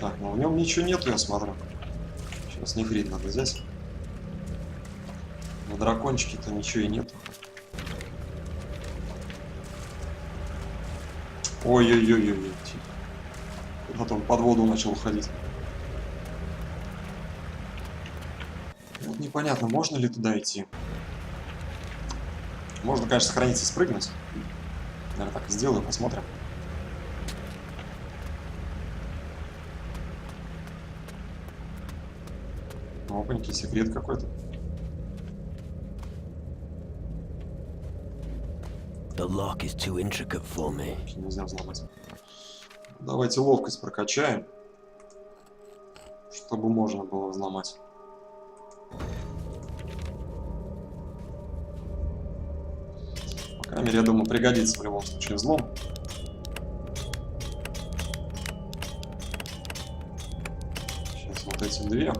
Так, ну в нем ничего нету, я смотрю. Сейчас нефрит надо взять. На дракончике-то ничего и нету. Ой-ой-ой-ой-ой. Потом под воду начал уходить. Вот непонятно, можно ли туда идти. Можно, конечно, сохраниться и спрыгнуть. Наверное, так и сделаю, посмотрим. Опаньки, секрет какой-то. The lock is too intricate for me. Нельзя взломать. Давайте ловкость прокачаем, чтобы можно было взломать. По крайней мере, я думаю, пригодится в любом случае взлом. Сейчас вот эти две.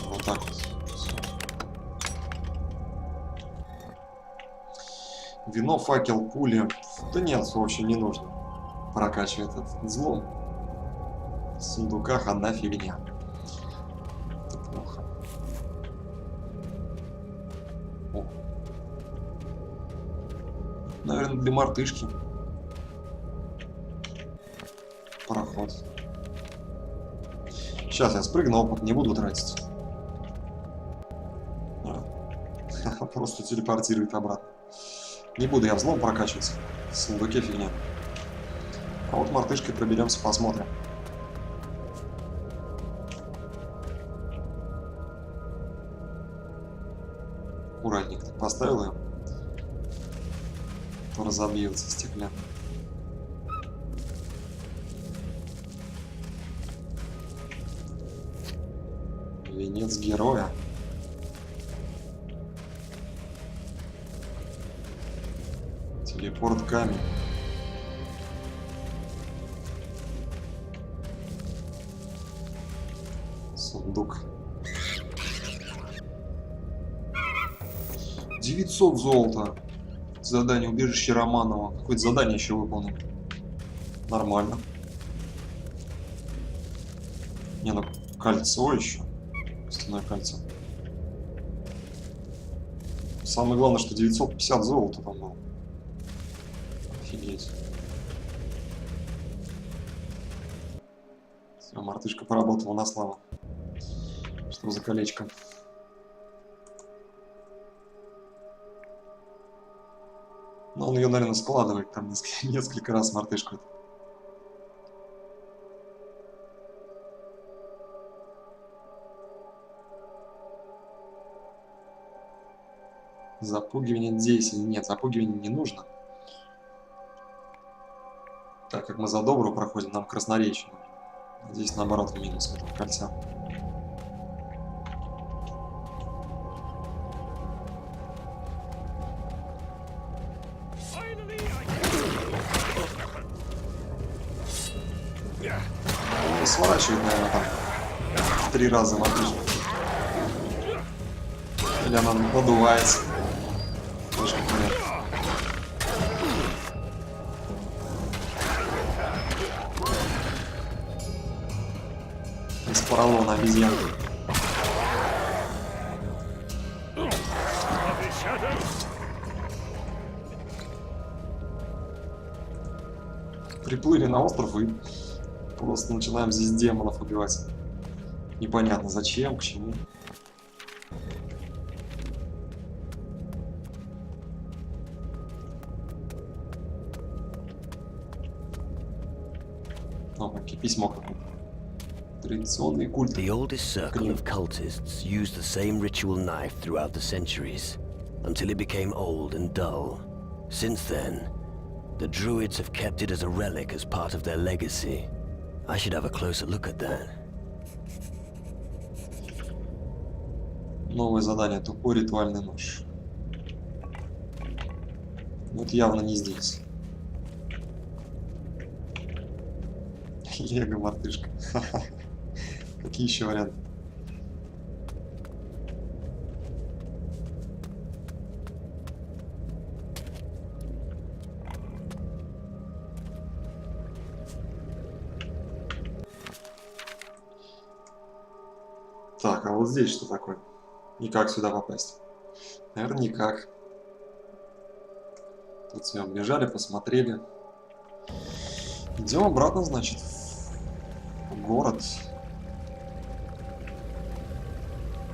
Вот так вот. Всё. Вино, факел, пули. Да нет, вообще не нужно прокачивать этот взлом. В сундуках одна фигня. Это плохо. О. Наверное, для мартышки. Пароход. Сейчас я спрыгну, опыт не буду тратить. Просто телепортирует обратно. Не буду я взлом прокачивать. В сундуке фигня. А вот мартышкой проберемся, посмотрим. Аккуратненько так поставил ее. То разобьется стеклянно. Венец героя. Телепорт камень. Сундук. 900 золота. Задание убежище Романова. Какое-то задание еще выполнил. Нормально. Не, ну кольцо еще. Костяное кольцо. Самое главное, что 950 золота там было. Офигеть. Все, мартышка поработала на славу. Что за колечко? Ну, он ее, наверное, складывает там несколько раз мартышку. Запугивание 10. Нет, запугивание не нужно. Так как мы за добрую проходим, нам красноречие нужно. Здесь наоборот в минус этого кольца. Он сворачивает, наверное, там 3 раза мартышку. Или она надувается. Тоже как вариант. Из поролона обезьянки. Приплыли на остров и просто начинаем здесь демонов убивать. Непонятно зачем, к чему. Письмо какое-то. Традиционный культ. The oldest circle of cultists used the same ritual knife throughout the centuries, until it became old and dull. Since then, the druids have kept it as a relic as part of their legacy. I should have a closer look at that. Новое задание. Тупой ритуальный нож. Вот явно не здесь. Лего мартышка. Какие еще варианты? Так, а вот здесь что такое? И как сюда попасть? Наверное, никак. Тут все оббежали, посмотрели. Идем обратно, значит, в город.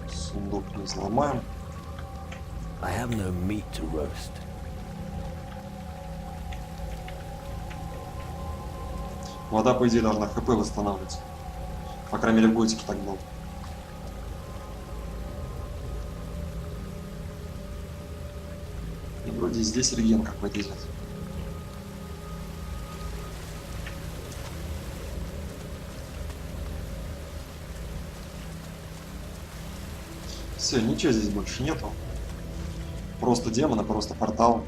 Сундук не взломаем. I have no meat to roast. Вода, по идее, должна ХП восстанавливать. По крайней мере, в готике так было. И вроде здесь реген какой-то идет. Все, ничего здесь больше нету. Просто демоны, просто портал.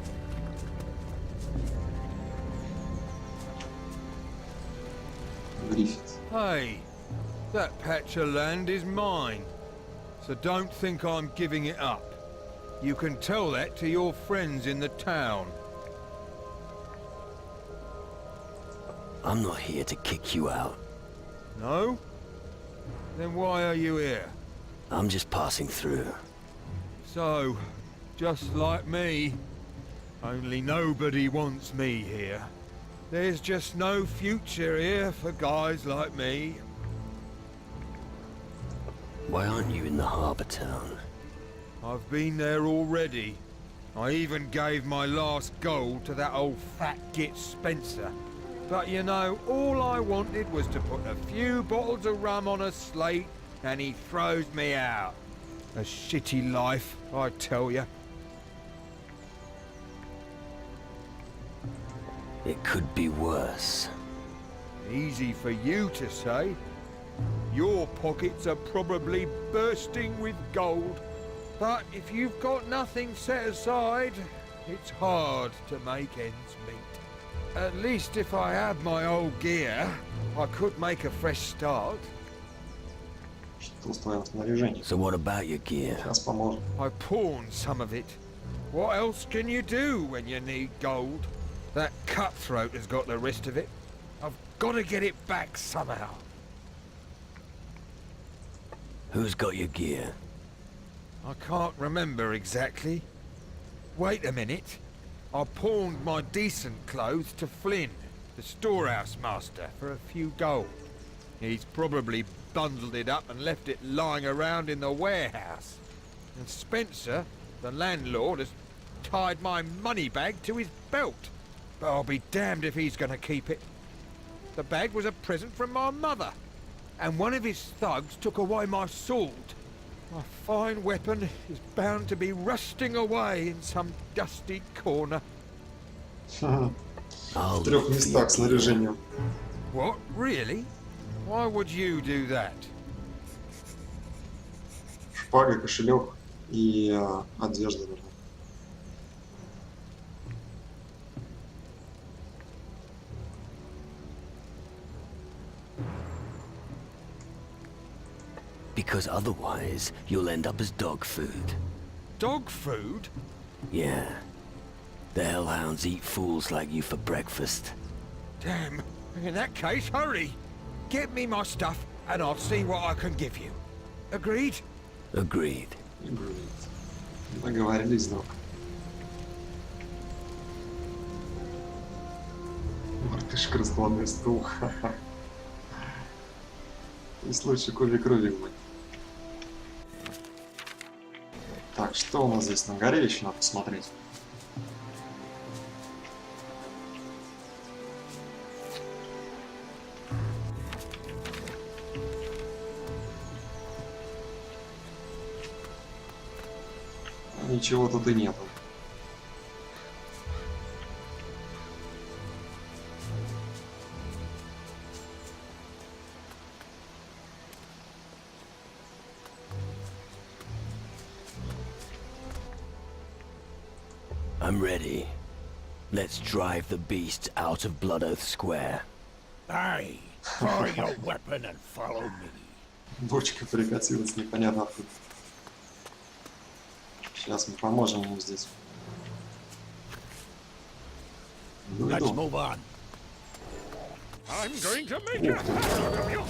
Гриффит. Hey, that patch of land is mine, so don't think I'm giving it up. You can tell that to your friends in the town. I'm not here to kick you out. No? Then why are you here? I'm just passing through. So, just like me, only nobody wants me here. There's just no future here for guys like me. Why aren't you in the harbour town? I've been there already. I even gave my last gold to that old fat git Spencer. But you know, all I wanted was to put a few bottles of rum on a slate, and he throws me out. A shitty life, I tell you. It could be worse. Easy for you to say. Your pockets are probably bursting with gold. But if you've got nothing set aside, it's hard to make ends meet. At least if I had my old gear, I could make a fresh start. Что с твоим снаряжением? So what about your gear? Сейчас поможем. I pawned some of it. What else can you do when you need gold? That cutthroat has got the rest of it. I've got to get it back somehow. Who's got your gear? I can't remember exactly. Wait a minute. I pawned my decent clothes to Flynn, the storehouse master, for a few gold. He's probably bundled it up and left it lying around in the warehouse. And Spencer, the landlord, has tied my money bag to his belt. But I'll be damned if he's going to keep it. The bag was a present from my mother. And one of his thugs took away my sword. My fine weapon is bound to be rusting away in some dusty corner. В I'll трех look for местах your с gear. снаряжением. What? Really? Why would you do that? Шпага, кошелек и одежда нужна. Because otherwise, you'll end up as dog food. Dog food? Yeah. The hellhounds eat fools like you for breakfast. Damn. In that case, hurry. Get me my stuff and I'll see what I can give you. Agreed? Agreed. Договорились, друг. Мартышка, раскладной стул. Есть лучше крови мой. Так, что у нас здесь на горе еще надо посмотреть? Ничего тут и нету. I'm ready. Let's drive the beasts out of Blood Oath Square. Aye, throw your weapon and follow me. Бочка прикатилась непонятно откуда. Сейчас мы поможем ему здесь. Ну, Let's иду. move on. I'm going to make a hash of you.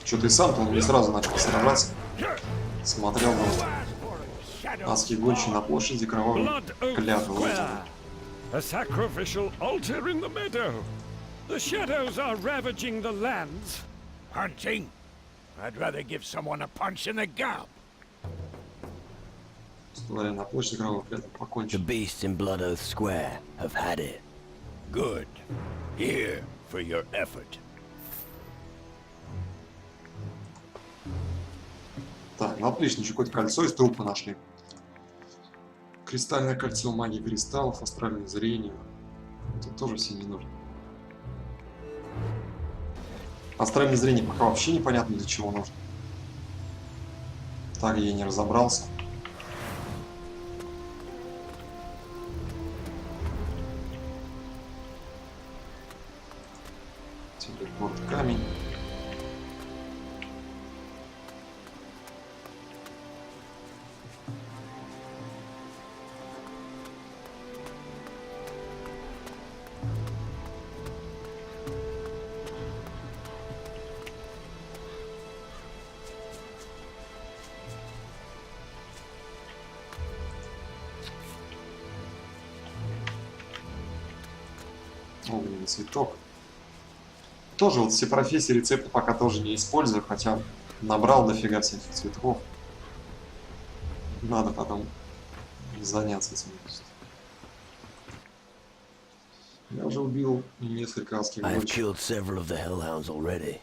Что-то и сам-то он не сразу начал сражаться. Смотрел на адский гончий на площади кровавой клятвы вызвал. A sacrificial altar in the meadow. The shadows are ravaging the lands. Hunting? I'd rather give someone a punch in the gob. Говоря на площади кровавой клятвы The покончен. beasts in Blood Oath Square have had it. Good. Here for your effort. Так, ну отлично, еще какое-то кольцо из трупа нашли. Кристальное кольцо, магии кристаллов, астральное зрение. Это тоже все не нужно. Астральное зрение пока вообще непонятно для чего нужно. Так я и не разобрался. Телепорт камень. Огненный цветок. Тоже вот все профессии, рецепты пока тоже не использую, хотя набрал дофига всяких цветков. Надо потом заняться этим. Я уже убил несколько адских I have гончих. killed several of the hellhounds already.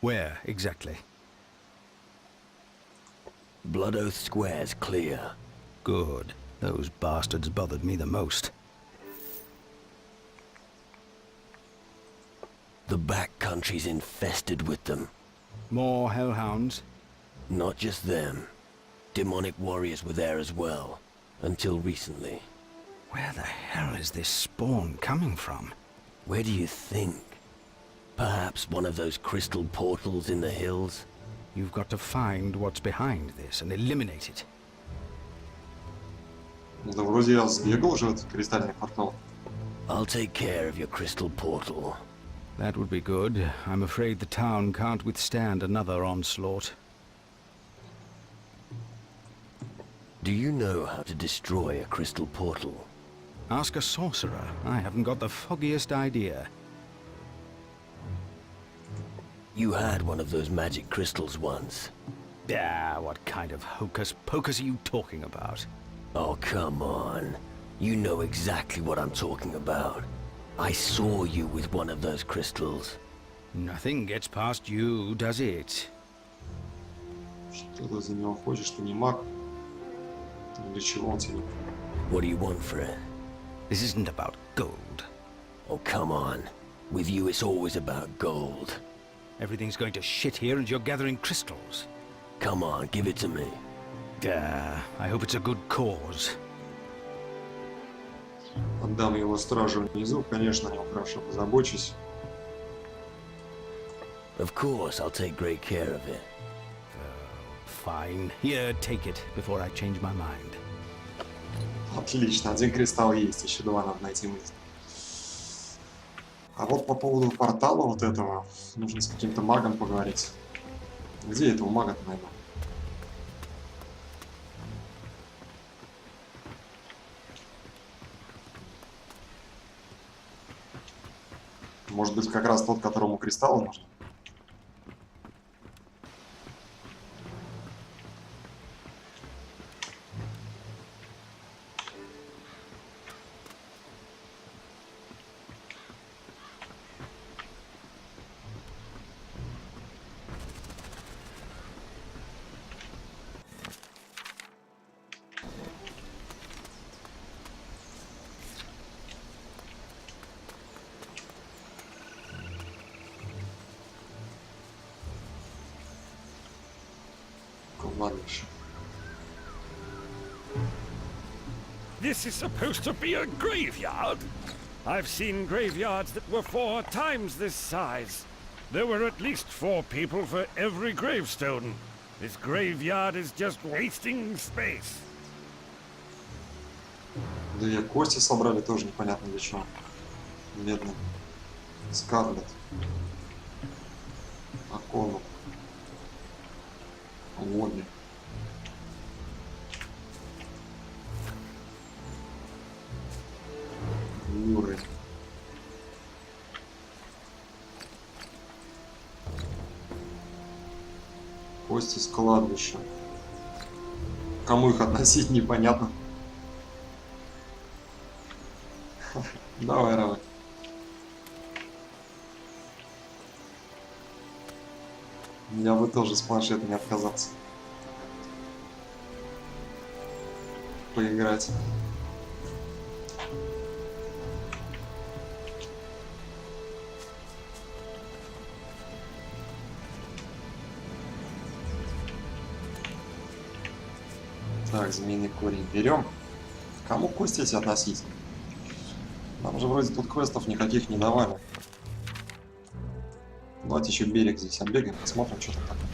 Where exactly? Blood Oath Square's clear. Good. Those bastards bothered me the most. The back country's infested with them. More hellhounds? Not just them. Demonic warriors were there as well. Until recently. Where the hell is this spawn coming from? Where do you think? Perhaps one of those crystal portals in the hills? You've got to find what's behind this and eliminate it. Да вроде я сбегал уже в этот кристальный портал. I'll take care of your crystal portal. That would be good. I'm afraid the town can't withstand another onslaught. Do you know how to destroy a crystal portal? Ask a sorcerer. I haven't got the foggiest idea. You had one of those magic crystals once. Ah, what kind of hocus-pocus are you talking about? Oh, come on. You know exactly what I'm talking about. I saw you with one of those crystals. Nothing gets past you, does it? Что ты за него хочешь, ты не маг. Для чего он тебе? What do you want for it? This isn't about gold. Oh, come on. With you, it's always about gold. Everything's going to shit here and you're gathering crystals. Come on, give it to me. I hope it's a good cause. Отдам его стражу внизу, конечно, о нем хорошо позабочусь. Of course, I'll take great care of it. Fine. Here, take it before I change my mind. Отлично, один кристалл есть, еще два надо найти мысли. А вот по поводу портала вот этого, нужно с каким-то магом поговорить. Где этого мага-то найду? Может быть, как раз тот, которому кристаллы нужны? Ладнейший. This is supposed to be a graveyard. I've seen graveyards that were 4 times this size. There were at least 4 people for every gravestone. This graveyard is just wasting space. Да и кости собрали тоже непонятно для чего. Бедный Скарлетт. Акону. Лобби. Уровень. Кости с кладбища. Кому их относить, непонятно. Давай, давай. Я бы тоже с планшета не отказался. Поиграть. Так, змеиный корень берем. Кому кости эти относить? Нам же вроде тут квестов никаких не давали. Давайте еще берег здесь оббегаем, посмотрим, что там такое.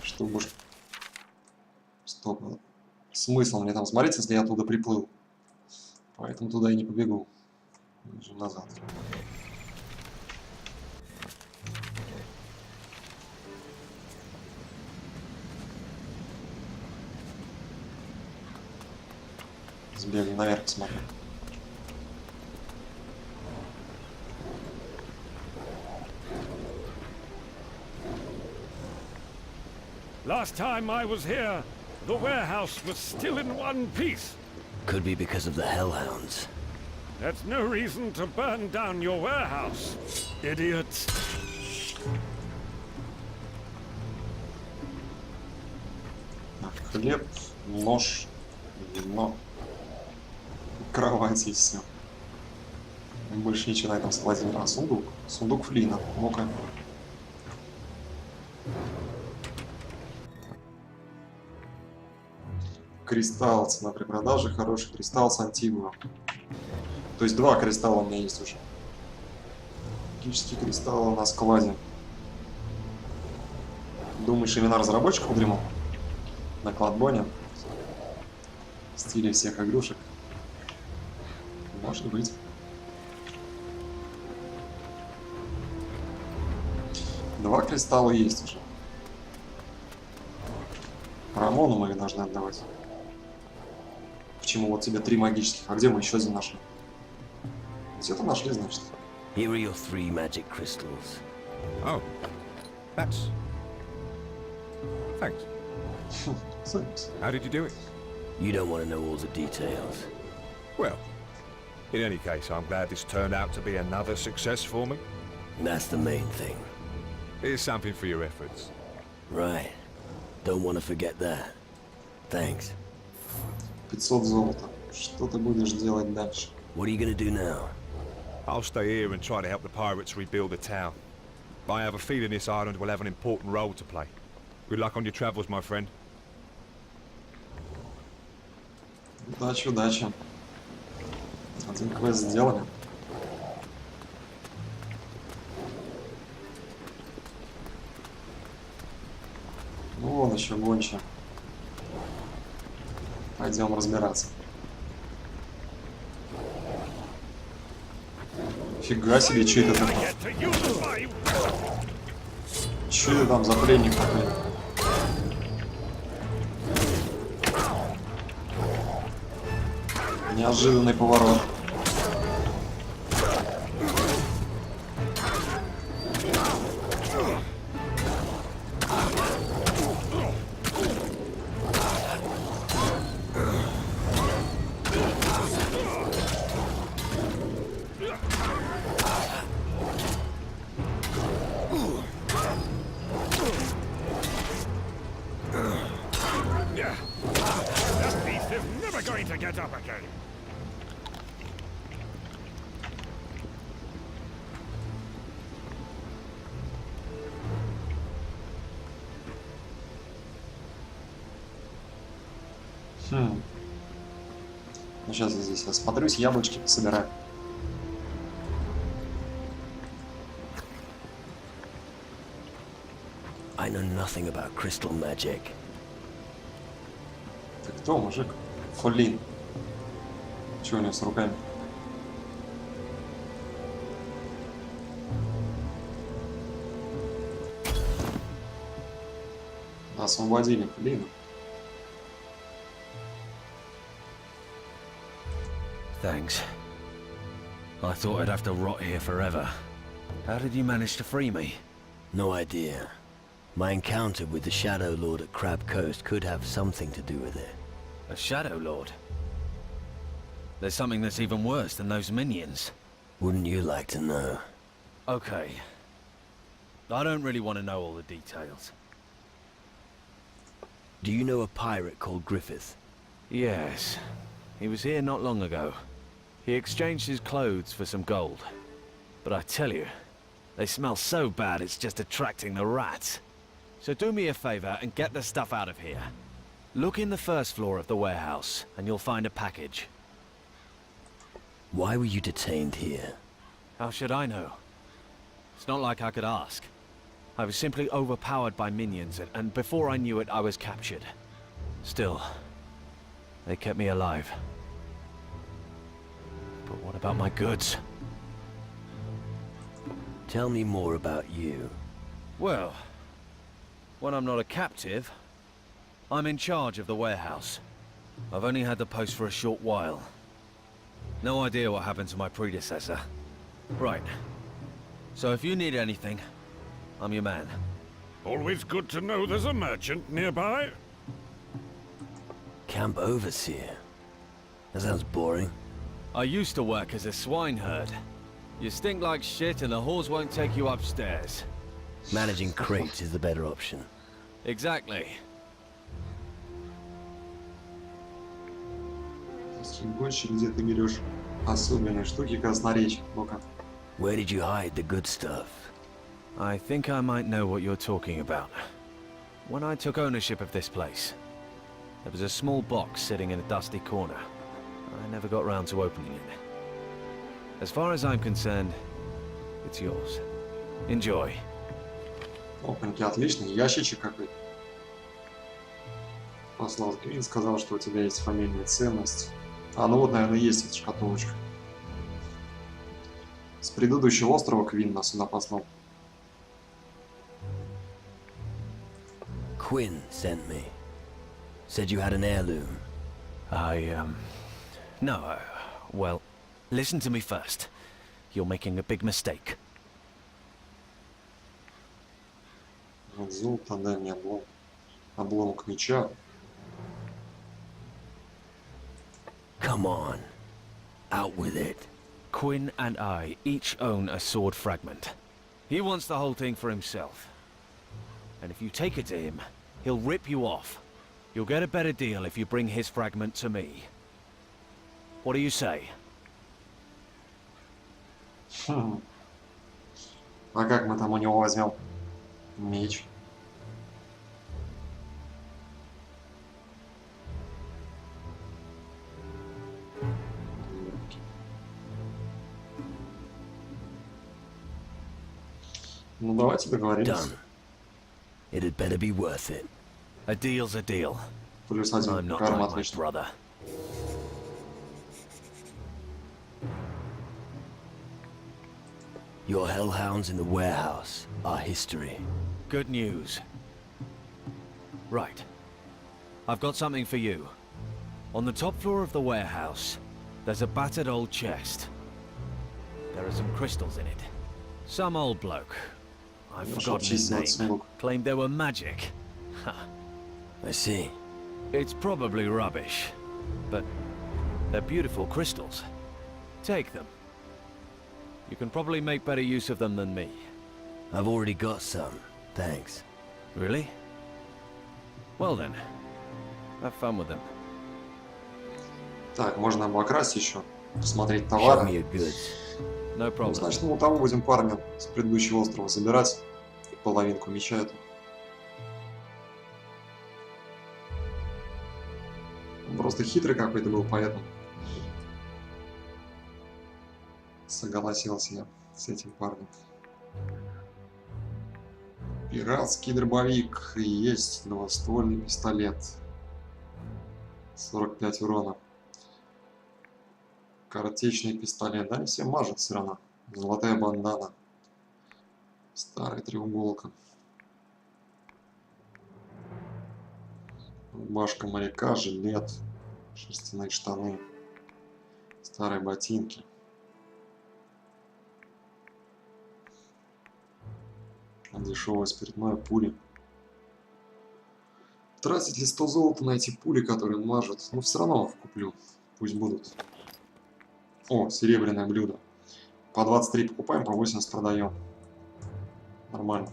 Чтобы уж... Стоп. Смысл мне там смотреть, если я оттуда приплыл. Поэтому туда и не побегу. Уже назад. Сбегаю наверх, посмотрю. Last time I was here, the warehouse was still in one piece. Could be because of the hellhounds. That's no reason to burn down your warehouse, idiots. Так, хлеб, нож, вино, кровать и все. Больше ничего на этом складе не. А, сундук. Сундук Флина. Ну-ка. Кристалл, цена при продаже, хороший кристалл с антигуа. То есть 2 кристалла у меня есть уже. Магические кристаллы на складе. Думаешь, имена разработчиков дремал? На кладбоне? В стиле всех игрушек? Может быть. Два кристалла есть уже. Рамону мы их должны отдавать. Почему вот тебе 3 магических? А где мы еще один нашли? Где-то нашли, значит. Here are your 3 magic crystals. Oh, that's... Thanks. Thanks. How did you do it? You don't want to know all the details. Well, in any case, I'm glad this turned out to be another success for me. That's the main thing. Here's something for your efforts. Right. Don't want to forget that. Thanks. 500 золота. Что ты будешь делать дальше? What are you gonna do now? I'll stay here and try to help the pirates rebuild the town. But I have a feeling this island will have an important role to play. Good luck on your travels, my friend. Удачи, удачи. Один квест сделали. Ну вон еще гонча. Пойдем разбираться. Фига себе, че это такое? Get to use my... Че это там за пленник такой? Неожиданный поворот. That beast is never going to get up again. Ну сейчас я здесь осмотрюсь, яблочки пособираю. I know nothing about crystal magic. Ты кто, мужик? Фолин. Че у него с руками? Освободили, блин. Thanks. I thought I'd have to rot here forever. How did you manage to free me? No idea. My encounter with the Shadow Lord at Crab Coast could have something to do with it. A Shadow Lord? There's something that's even worse than those minions. Wouldn't you like to know? Okay. I don't really want to know all the details. Do you know a pirate called Griffith? Yes. He was here not long ago. He exchanged his clothes for some gold. But I tell you, they smell so bad it's just attracting the rats. So do me a favor and get the stuff out of here. Look in the first floor of the warehouse, and you'll find a package. Why were you detained here? How should I know? It's not like I could ask. I was simply overpowered by minions, and before I knew it, I was captured. Still, they kept me alive. But what about my goods? Tell me more about you. Well, when I'm not a captive, I'm in charge of the warehouse. I've only had the post for a short while. No idea what happened to my predecessor. Right. So if you need anything, I'm your man. Always good to know there's a merchant nearby. Camp Overseer? That sounds boring. I used to work as a swineherd. You stink like shit and the whores won't take you upstairs. Managing crates is the better option. Exactly. Больше где ты берешь особенные штуки красноречия. Ну-ка. Where did you hide the good stuff? I think I might know what you're talking about. When I took ownership of this place, there was a small box sitting in a dusty corner. I never got round to opening it. As far as I'm concerned, it's yours. Enjoy. Опаньки, отличный ящичек какой-то. Послал Квин, сказал, что у тебя есть фамильная ценность. А, ну вот, наверное, есть эта шкатулочка. С предыдущего острова Квин нас сюда послал. Quinn sent me. Said you had an heirloom. No, well, listen to me first. You're making a big mistake. Вот золото, дай мне обломок меча. Come on. Out with it. Quinn and I each own a sword fragment. He wants the whole thing for himself. And if you take it to him, he'll rip you off. You'll get a better deal if you bring his fragment to me. What do you say? Хм. А как мы там у него возьмем меч? Ну давайте договоримся. Done. It'd better be worth it. A deal's a deal. Плюс I'm один not карма like my отлично. brother. Your hellhounds in the warehouse are history. Good news. Right. I've got something for you. On the top floor of the warehouse, there's a battered old chest. There are some crystals in it. Some old bloke, I've Ну, forgotten his числится name, лук. claimed they were magic. Ha. I see. It's probably rubbish, but they're beautiful crystals. Take them. You can probably make better use of them than me. I've already got some. Thanks. Really? Well then, have fun with them. Так, можно обокрасть еще, посмотреть Show товары. me your goods. No Ну, problem. значит, мы у того будем парня с предыдущего острова забирать. Половинку меча эту. Он просто хитрый какой-то был, поэтому согласился я с этим парнем. Пиратский дробовик. И есть двуствольный пистолет. 45 урона. Картечный пистолет. Да, они все мажут все равно. Золотая бандана. Старая треуголка. Рубашка моряка, жилет, шерстяные штаны, старые ботинки. Дешевое спиртное, пули. Тратить ли 100 золота на эти пули, которые мажут? Ну, все равно куплю. Пусть будут. О, серебряное блюдо. По 23 покупаем, по 80 продаем. Нормально.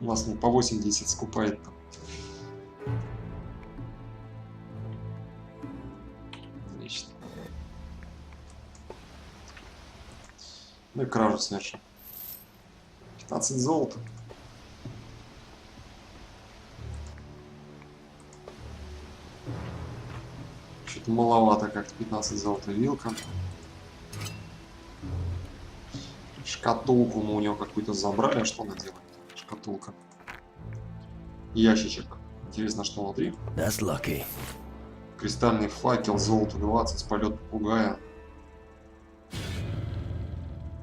У нас не по 80 скупает там. Отлично. Ну и кражу совершим. 15 золота. Что-то маловато как-то 15 золота. Вилка. Шкатулку мы у него какую-то забрали. А что она делает? Шкатулка. Ящичек. Интересно, что внутри. That's lucky. Кристальный факел, золото 20, полет попугая.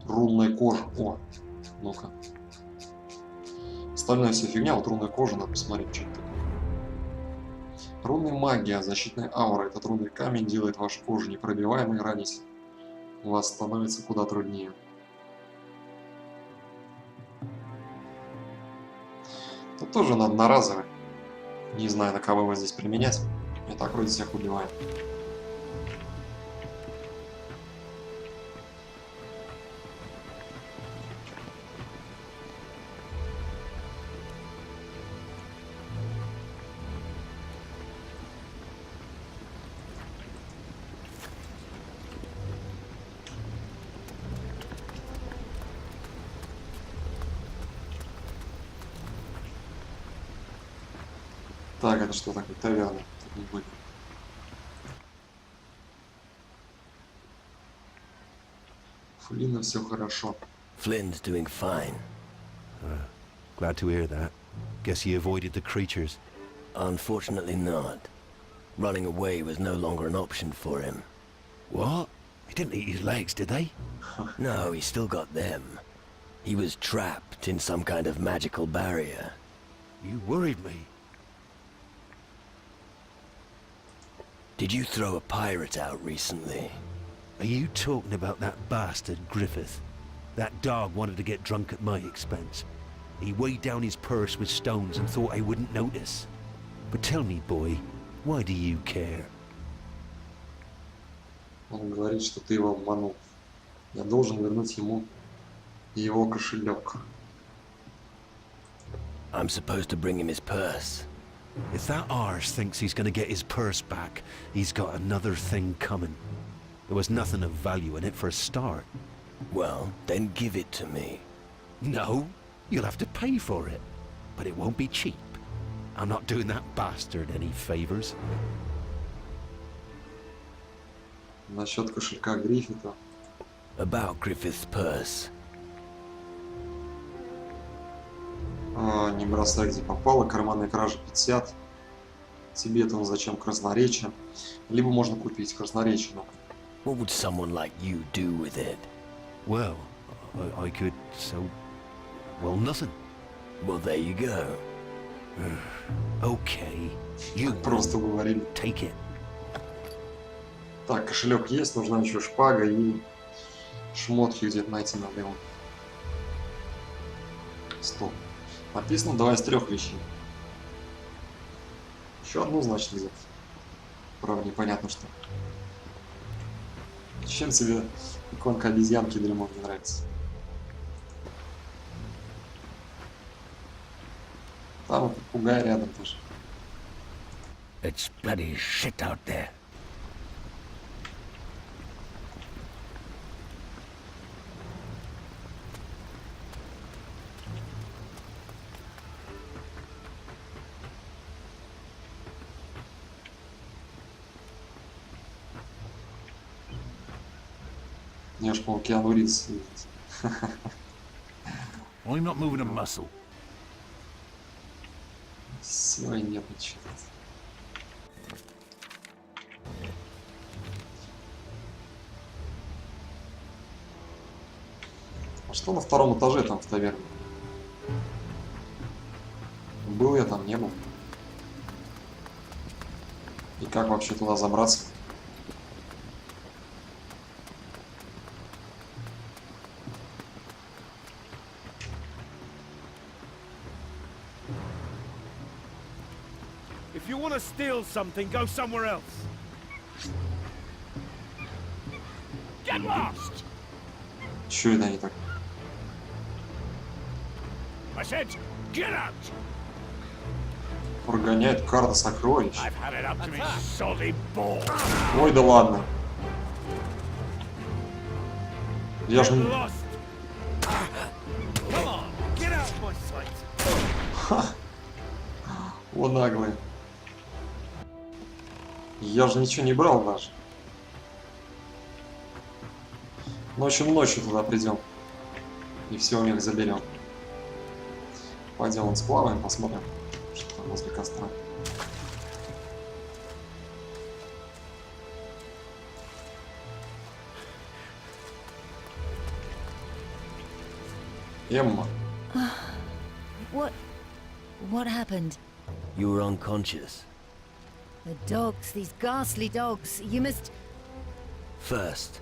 Рунная кожа. О, ну-ка. Остальная вся фигня, вот рунная кожа, надо посмотреть, что это такое. Рунная магия, защитная аура. Этот рунный камень делает вашу кожу непробиваемой, ранить у вас становится куда труднее. Тут тоже надо на разовый. Не знаю, на кого его здесь применять. Я так вроде всех убиваю. Так, это что такое? Таверна. Тут не будет. Флина, все хорошо. Flynn's doing fine. Glad to hear that. Guess he avoided the creatures. Unfortunately not. Running away was no longer an option for him. What? They didn't eat his legs, did they? No, he still got them. He was trapped in some kind of magical barrier. You worried me. Did you throw a pirate out recently? Are you talking about that bastard Griffith? That dog wanted to get drunk at my expense. He weighed down his purse with stones and thought I wouldn't notice. But tell me, boy, why do you care? Он говорит, что ты его обманул. Я должен вернуть ему его кошелек. I'm supposed to bring him his purse. If that arse thinks he's gonna get his purse back, he's got another thing coming. There was nothing of value in it for a start. Well, then give it to me. No, you'll have to pay for it. But it won't be cheap. I'm not doing that bastard any favors. Насчет кошелька Гриффита. About Griffith's purse. Не бросай, где попало. Карманная кража 50. Тебе-то зачем красноречие? Либо можно купить красноречие. What would someone like you do with it? Well, I could, well, nothing. Well, there you go. Okay, you Просто уговорили. take it. Так, кошелек есть, нужна еще шпага и шмотки где-то найти надо его. Стоп. Написано 2 из 3 вещей. Еще одну, значит, взять. Правда, непонятно что. Чем тебе иконка обезьянки дерьмо не нравится? Там и попугай рядом тоже. It's bloody shit out there. Я ж по Киану Ривз. I'm not moving a muscle. Все, и нет ничего. А что на 2-м этаже там в таверне? Был я там не был. И как вообще туда забраться? If you want to steal something, go somewhere else. Get lost! Чё это они так? I said, get out! Прогоняет карта сокровищ. I've had it up to me, solid ball. Ой, да ладно. Я же... Get lost! Come on, get out of my sight! О, наглые. Я же ничего не брал даже. Ночью туда придем. И все у них заберем. Пойдем вот сплаваем, посмотрим, что там возле костра. Эмма. What happened? You were unconscious. The dogs, these ghastly dogs. You must... First,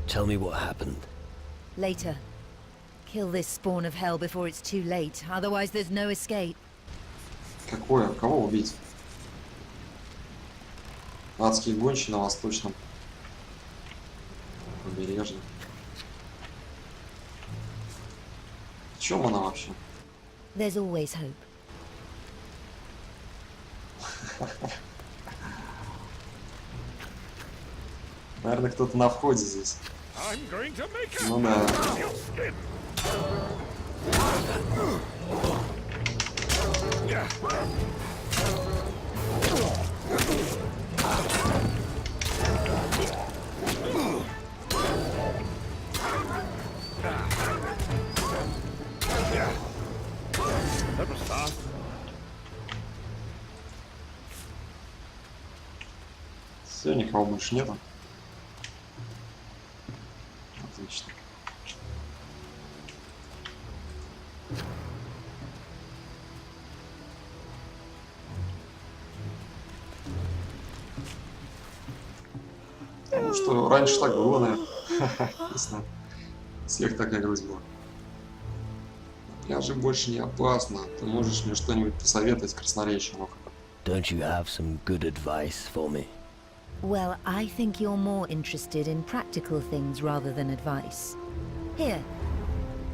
tell me what happened. Later. Kill this spawn of hell before it's too late, otherwise there's no escape. Какое? Кого убить? Адские гончие на восточном побережье. В чем она вообще? There's always hope. Наверное, кто-то на входе здесь. I'm going to make Ну да. your skin. That was fast. Все, никого больше нету. Отлично. Потому что раньше так было, наверное. Ясно. Всех такая грусть была. На пляже больше не опасно. Ты можешь мне что-нибудь посоветовать, красноречие? Ну-ка. Don't you have some good advice for me? Well, I think you're more interested in practical things rather than advice. Here.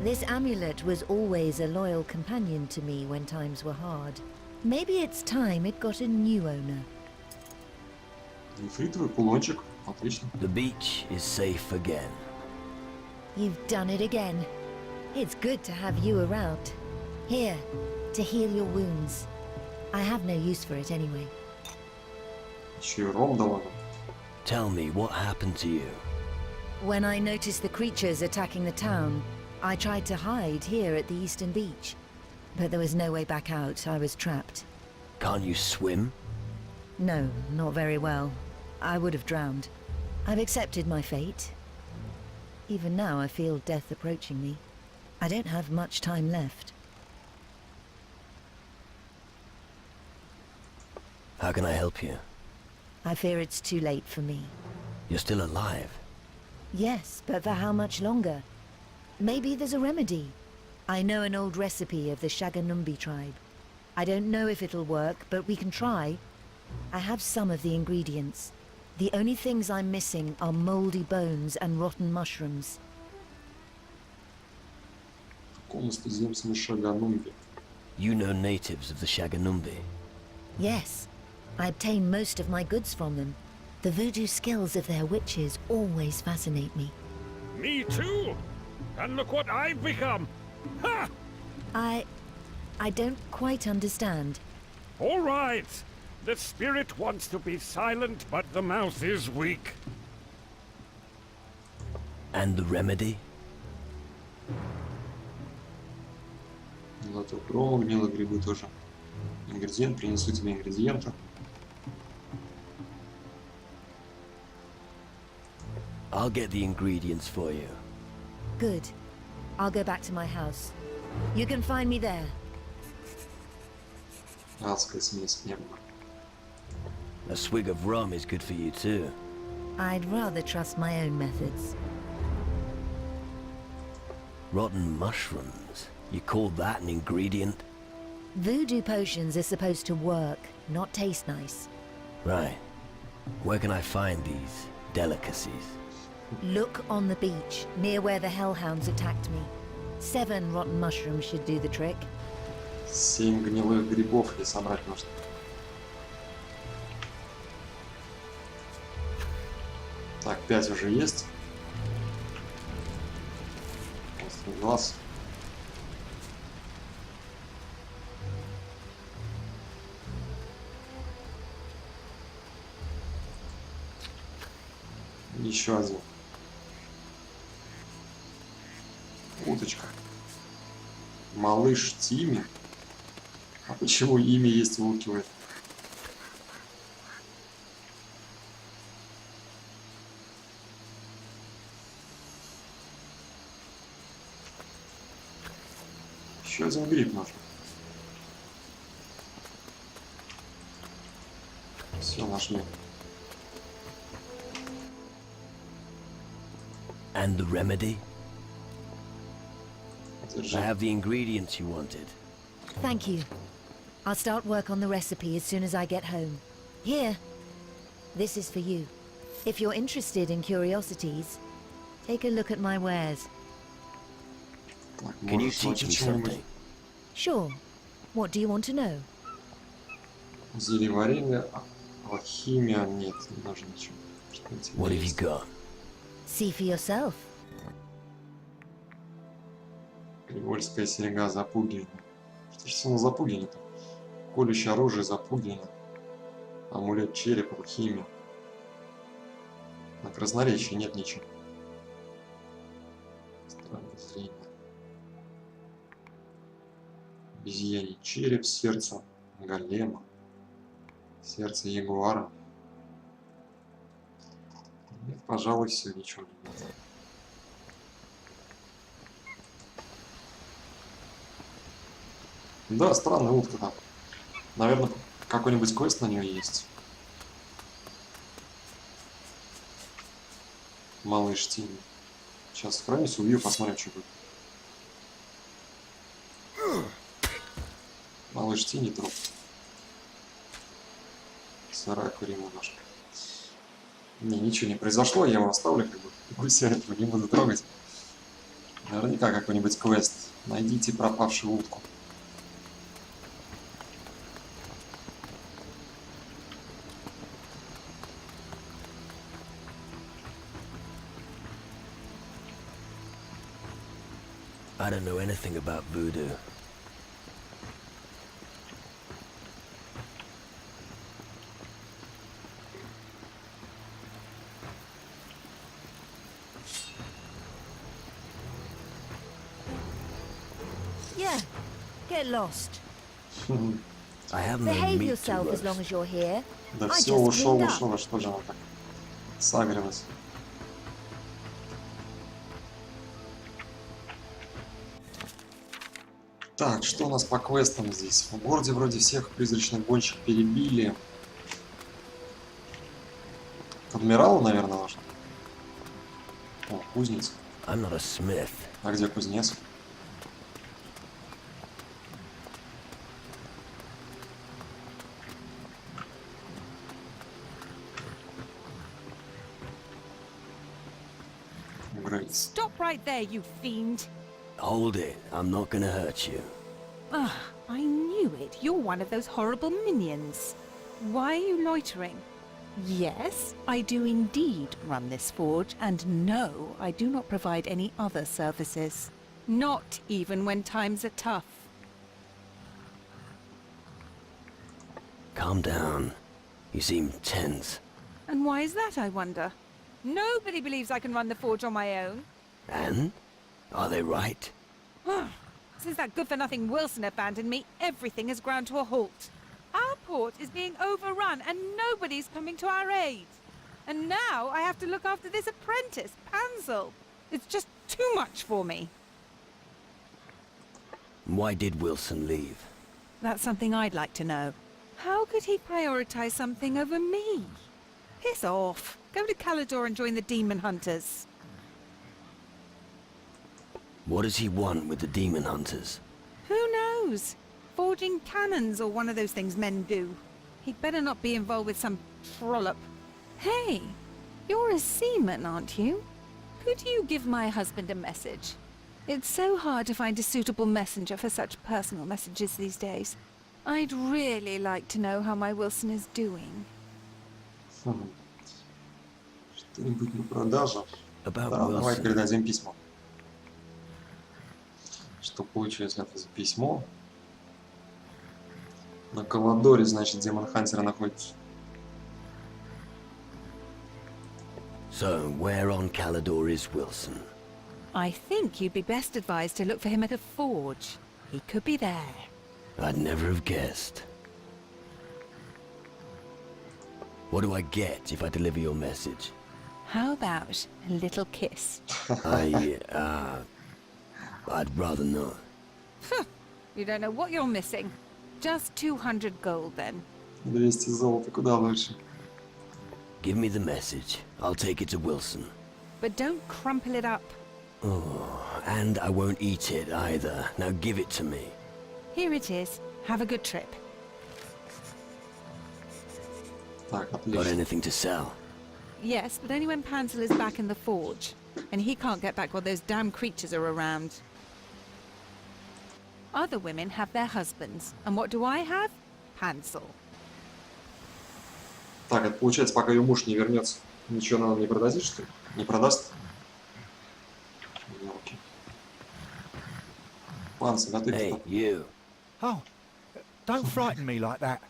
This amulet was always a loyal companion to me when times were hard. Maybe it's time it got a new owner. Нефритовый кулончик. Отлично. The beach is safe again. You've done it again. It's good to have you around. Here, to heal your wounds. I have no use for it anyway. Еще и ром дала. Tell me what happened to you. When I noticed the creatures attacking the town, I tried to hide here at the eastern beach. But there was no way back out. I was trapped. Can't you swim? No, not very well. I would have drowned. I've accepted my fate. Even now I feel death approaching me. I don't have much time left. How can I help you? I fear it's too late for me. You're still alive. Yes, but for how much longer? Maybe there's a remedy. I know an old recipe of the Shaganumbi tribe. I don't know if it'll work, but we can try. I have some of the ingredients. The only things I'm missing are moldy bones and rotten mushrooms. Какому с туземцами Шаганумби? You know natives of the Shaganumbi. Yes, I obtain most of my goods from them. The voodoo skills of their witches always fascinate me. Me too. And look what I've become. Ha! I don't quite understand. All right. The spirit wants to be silent, but the mouth is weak. And the remedy? Глоток рома, гнилые грибы тоже. Ингредиент, принесу тебе ингредиенты. I'll get the ingredients for you. Good. I'll go back to my house. You can find me there. Адская смесь не было. A swig of rum is good for you too. I'd rather trust my own methods. Rotten mushrooms. You call that an ingredient? Voodoo potions are supposed to work, not taste nice. Right. Where can I find these delicacies? Look on the beach, near where the hellhounds attacked me. 7 rotten mushrooms should do the trick. 7 гнилых грибов ли собрать можно? Так, 5 уже есть. Острый глаз. Еще один. Уточка. Малыш Тимми. А почему имя есть в утке в этом? Еще один гриб нужен. Все, нашли. And the remedy? Держи. I have the ingredients you wanted. Thank you. I'll start work on the recipe as soon as I get home. Here. This is for you. If you're interested in curiosities, take a look at my wares. Так, Can you можешь teach me научить чему-нибудь? something? Sure. What do you want to know? Зельеварение, алхимия, нет, не нужно ничего. Что у тебя What have you есть? got? See for yourself. Привольская серега запугивания. Что же оно запугивание-то? Колющее оружие запугивание. Амулет черепа, алхимия. На красноречии нет ничего. Странное зрение. Обезьяний череп, сердце голема. Сердце ягуара. Нет, пожалуй, все, ничего нет. Да, странная утка там. Наверное, какой-нибудь квест на нее есть. Малыш Тимми. Сейчас сохранюсь, убью, посмотрим, что будет. Малыш Тимми труп. Сырая куриная ножка. Не, ничего не произошло, я его оставлю, как бы. Все этого не буду трогать. Наверняка какой-нибудь квест. Найдите пропавшую утку. I don't know anything about voodoo. Yeah. Get lost. I have no Behave meat to yourself as long roast. as you're here. Да I все, just ушел, cleaned up. ушел, а что же она так сагрилась? Так, что у нас по квестам здесь? В городе вроде всех призрачных гонщик перебили. К адмиралу, наверное, нужно. О, кузница. I'm not a smith. А где кузнец? Грейс. Stop right there, you fiend! Hold it. I'm not gonna hurt you. Ah, I knew it. You're one of those horrible minions. Why are you loitering? Yes, I do indeed run this forge, and no, I do not provide any other services. Not even when times are tough. Calm down. You seem tense. And why is that, I wonder? Nobody believes I can run the forge on my own. And? Are they right? Since that good-for-nothing Wilson abandoned me, everything has ground to a halt. Our port is being overrun and nobody's coming to our aid. And now I have to look after this apprentice, Pansel. It's just too much for me. Why did Wilson leave? That's something I'd like to know. How could he prioritize something over me? Piss off. Go to Calador and join the demon hunters. What does he want with the demon hunters? Who knows? Forging cannons or one of those things men do. He'd better not be involved with some trollop. Hey, you're a seaman, aren't you? Could you give my husband a message? It's so hard to find a suitable messenger for such personal messages these days. I'd really like to know how my Wilson is doing. Что-нибудь на продажу. About Да, давай Wilson. передадим письмо. Что получилось это за письмо? На Каладоре, значит, демон-хантеры находятся. So, where on Calador is Wilson? I think you'd be best advised to look for him at a forge. He could be there. I'd never have guessed. What do I get if I deliver your message? How about a little kiss? I'd rather not. You don't know what you're missing. Just 200 gold then. 200 золота, куда лучше. Give me the message. I'll take it to Wilson. But don't crumple it up. Oh, and I won't eat it either. Now give it to me. Here it is. Have a good trip. Так, Got отлично. anything to sell? Yes, but only when Pansel is back in the forge. And he can't get back while those damn creatures are around. Other women have their husbands. And what do I have? Pansel. Так, это получается, пока ее муж не вернется, ничего нам не продадит, что ли? Не продаст? Ёлки. Панцирь, а ты Hey, кто? you. Oh, don't frighten me like that.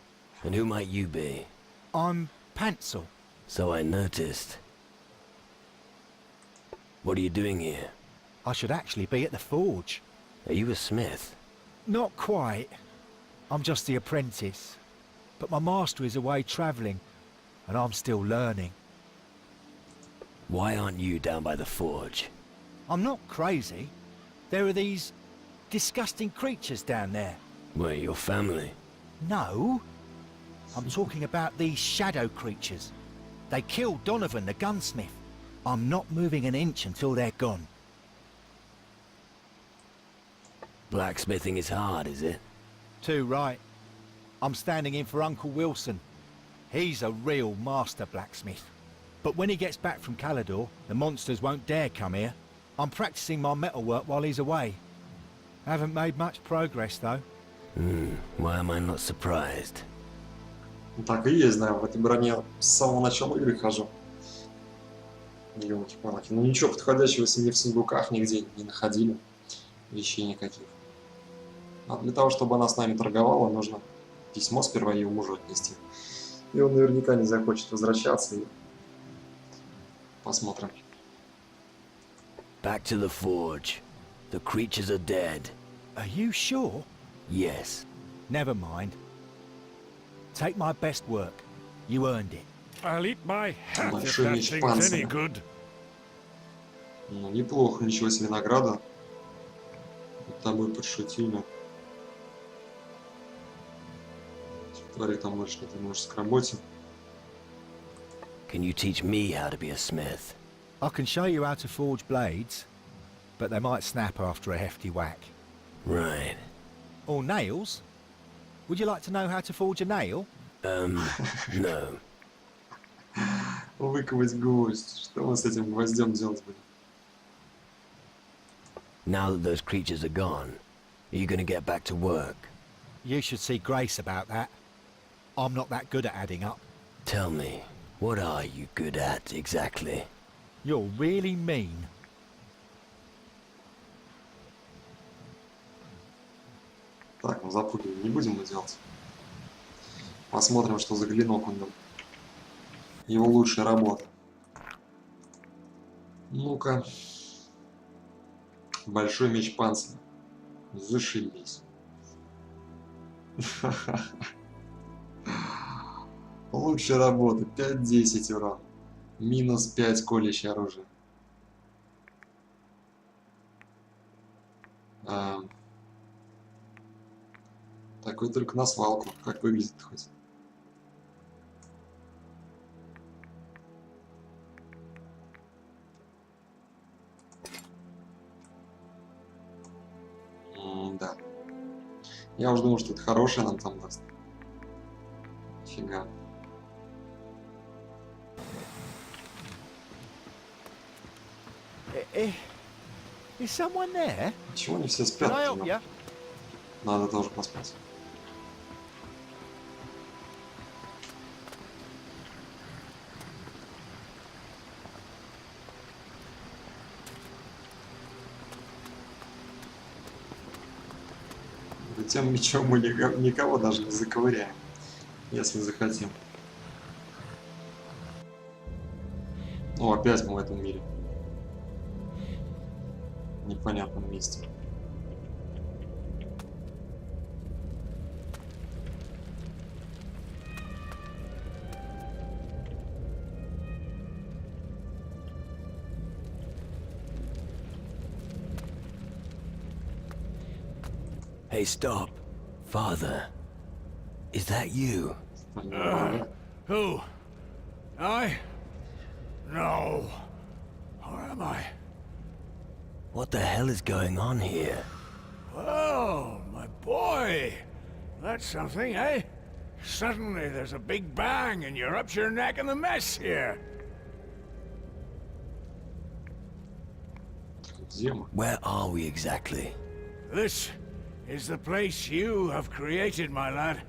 And who might you be? I'm Pansel. So I noticed. What are you doing here? I should actually be at the forge. Are you a smith? Not quite. I'm just the apprentice. But my master is away travelling, and I'm still learning. Why aren't you down by the forge? I'm not crazy. There are these disgusting creatures down there. Where, your family? No. I'm talking about these shadow creatures. They killed Donovan, the gunsmith. I'm not moving an inch until they're gone. Blacksmithing is hard, is it? Too right. I'm standing in for Uncle Wilson. He's a real master blacksmith. But when he gets back from Calador, the monsters won't dare come here. I'm practicing my metalwork while he's away. Haven't made much progress, though. Why am I not surprised? Так и есть, да, в этой броне с самого начала игры хожу. Ёлки-палки. Ну ничего подходящего себе в сундуках нигде не находили. Вещей никаких. А для того, чтобы она с нами торговала, нужно письмо сперва ее мужу отнести. И он наверняка не захочет возвращаться. И... Посмотрим. Back to the forge. The creatures are dead. Are you sure? Yes. Never mind. Take my best work. You earned it. I'll eat my hat if Большой that меч thing's панциря. any good. Ну, неплохо, ничего себе награда. Над тобой подшутили. Твори там больше не ты можешь к работе. Can you teach me how to be a smith? I can show you how to forge blades, but they might snap after a hefty whack. Right. Or nails. Would you like to know how to forge a nail? No. Выковать гвоздь. Что мы с этим гвоздем делать будем? Now that those creatures are gone, are you gonna get back to work? You should see Grace about that. I'm not that good at adding up. Tell me, what are you good at, exactly? You're really mean. Так, ну запугивать не будем мы делать. Посмотрим, что за клинок он нам. Его лучшая работа. Ну-ка. Большой меч панциря. Зашибись. Лучшая работа. 5-10 урон. Минус 5 колющее оружие. Такой только на свалку. Как выглядит хоть? Да. Я уже думал, что это хорошее нам там даст. Фига. Is someone there? Чего они все спят? Can I help you? Надо тоже поспать. Да тем мечом мы никого даже не заковыряем, если захотим. О, опять мы в этом мире. В непонятном месте. Hey, stop. Father. Is that you? Who? I? No. Or am I? What the hell is going on here? Oh, my boy. That's something, eh? Suddenly there's a big bang and you're up to your neck in the mess here. Где мы? Where are we exactly? This is the place you have created, my lad.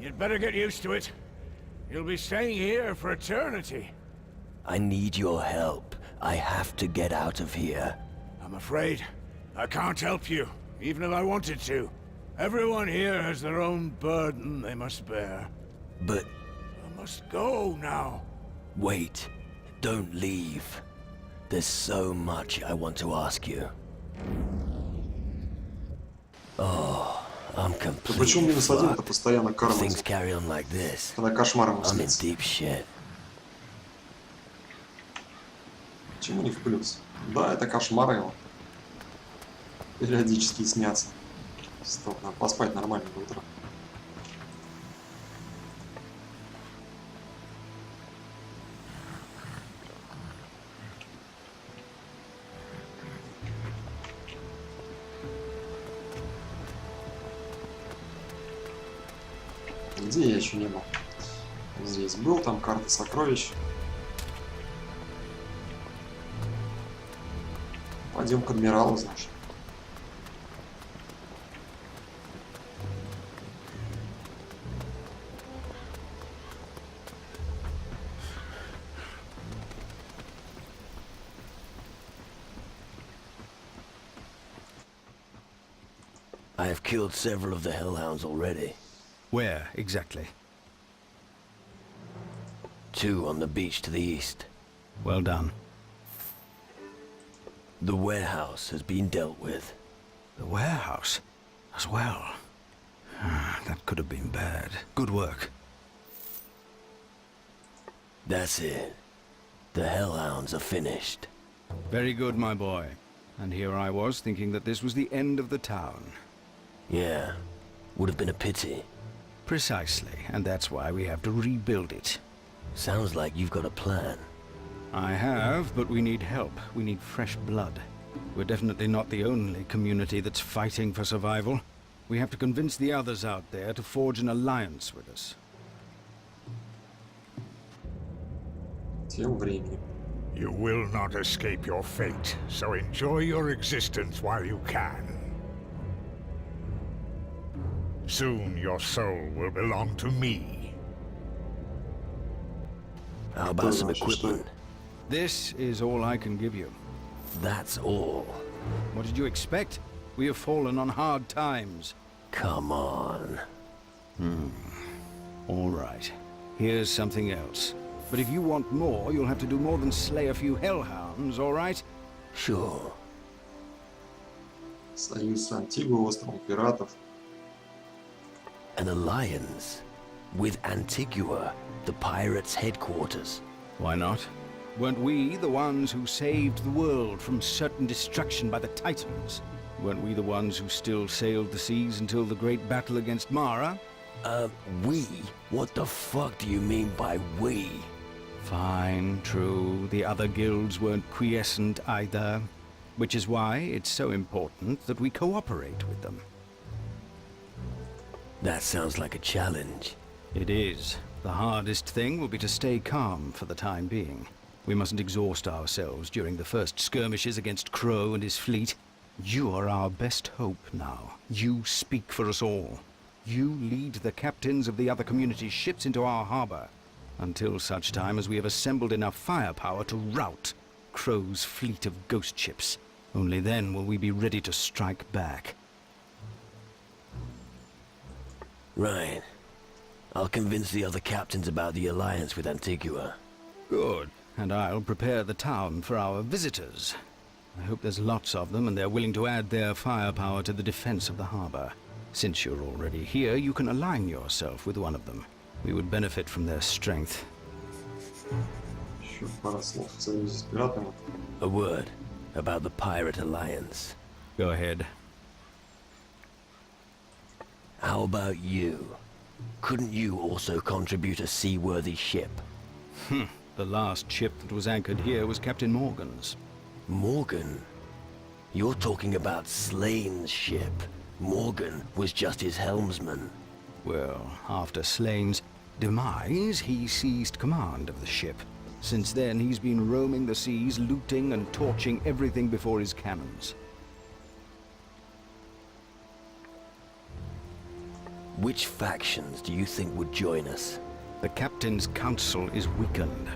You'd better get used to it. You'll be staying here for eternity. I need your help. I have to get out of here. I'm afraid I can't help you, even if I wanted to. Everyone here has their own burden they must bear. But I must go now. wait. Don't leave. There's so much I want to ask you. Oh, I'm Да completely почему минус один-то fucked. постоянно If карма? things carry on like this, Когда кошмаром I'm in снится. deep shit. Почему не в плюс? Да, это кошмары его. Периодически снятся. Стоп, надо поспать нормально до утра. Где я еще не был? Здесь был, там карта сокровищ. Пойдем к адмиралу, значит. I have killed several of the hellhounds already. Where, exactly? 2 on the beach to the east. Well done. The warehouse has been dealt with. The warehouse? As well. That could have been bad. Good work. That's it. The hellhounds are finished. Very good, my boy. And here I was thinking that this was the end of the town. Yeah, would have been a pity. Precisely, and that's why we have to rebuild it. Sounds like you've got a plan. I have, but we need help. We need fresh blood. We're definitely not the only community that's fighting for survival. We have to convince the others out there to forge an alliance with us. Тем временем. You will not escape your fate, so enjoy your existence while you can. Soon your soul will belong to me. How about some equipment? This is all I can give you. That's all. What did you expect? We have fallen on hard times. Come on. All right. Here's something else. But if you want more, you'll have to do more than slay a few hellhounds, all right? Sure. Союз с Антигуа, островом пиратов. An alliance with Antigua, the pirates' headquarters. Why not? Weren't we the ones who saved the world from certain destruction by the Titans? Weren't we the ones who still sailed the seas until the great battle against Mara? We? What the fuck do you mean by we? Fine, true. The other guilds weren't quiescent either. Which is why it's so important that we cooperate with them. That sounds like a challenge. It is. The hardest thing will be to stay calm for the time being. We mustn't exhaust ourselves during the first skirmishes against Crow and his fleet. You are our best hope now. You speak for us all. You lead the captains of the other community's ships into our harbor, until such time as we have assembled enough firepower to rout Crow's fleet of ghost ships. Only then will we be ready to strike back. Right. I'll convince the other captains about the alliance with Antigua. Good. And I'll prepare the town for our visitors. I hope there's lots of them and they're willing to add their firepower to the defense of the harbor. Since you're already here, you can align yourself with one of them. We would benefit from their strength. Еще пара слов в союзе с пиратами. A word about the pirate alliance. Go ahead. How about you? Couldn't you also contribute a seaworthy ship? The last ship that was anchored here was Captain Morgan's. Morgan? You're talking about Slane's ship. Morgan was just his helmsman. Well, after Slane's demise, he seized command of the ship. Since then, he's been roaming the seas, looting and torching everything before his cannons. Which factions do you think would join us? The Captain's Council is weakened.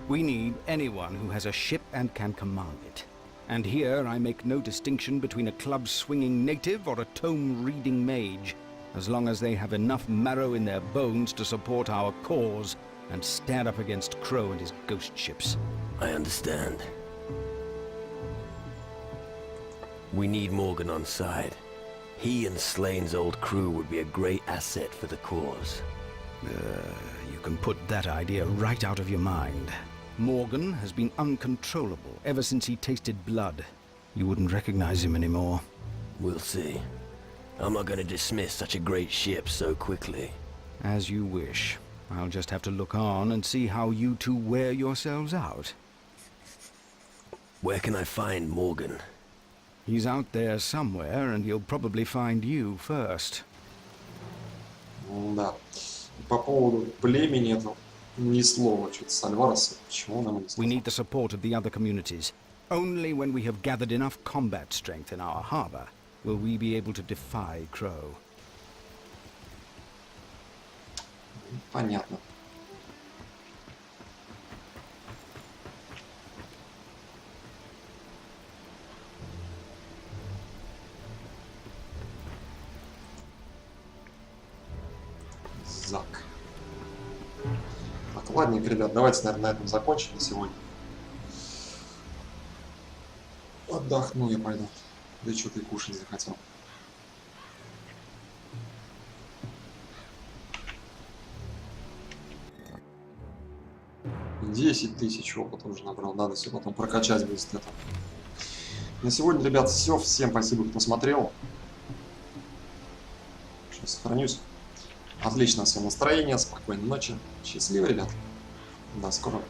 We need anyone who has a ship and can command it. And here I make no distinction between a club-swinging native or a tome-reading mage, as long as they have enough marrow in their bones to support our cause and stand up against Crow and his ghost ships. I understand. We need Morgan on side. He and Slane's old crew would be a great asset for the cause. You can put that idea right out of your mind. Morgan has been uncontrollable ever since he tasted blood. You wouldn't recognize him anymore. We'll see. I'm not going to dismiss such a great ship so quickly. As you wish. I'll just have to look on and see how you two wear yourselves out. Where can I find Morgan? He's out there somewhere, and he'll probably find you first. Да. По поводу племени это ни слова, что-то с Альвареса. Почему нам не We need the support of the other communities. Only when we have gathered enough combat strength in our harbor will we be able to defy Crow. Понятно. Зак. Так, ладненько, ребят, давайте, наверное, на этом закончим на сегодня. Отдохну я пойду. Да что-то и кушать захотел. $10 000 опыта уже набрал. Надо все потом прокачать будет это. На сегодня, ребят, все. Всем спасибо, кто смотрел. Сейчас сохранюсь. Отличного всем настроения, спокойной ночи. Счастливо, ребят. До скорого.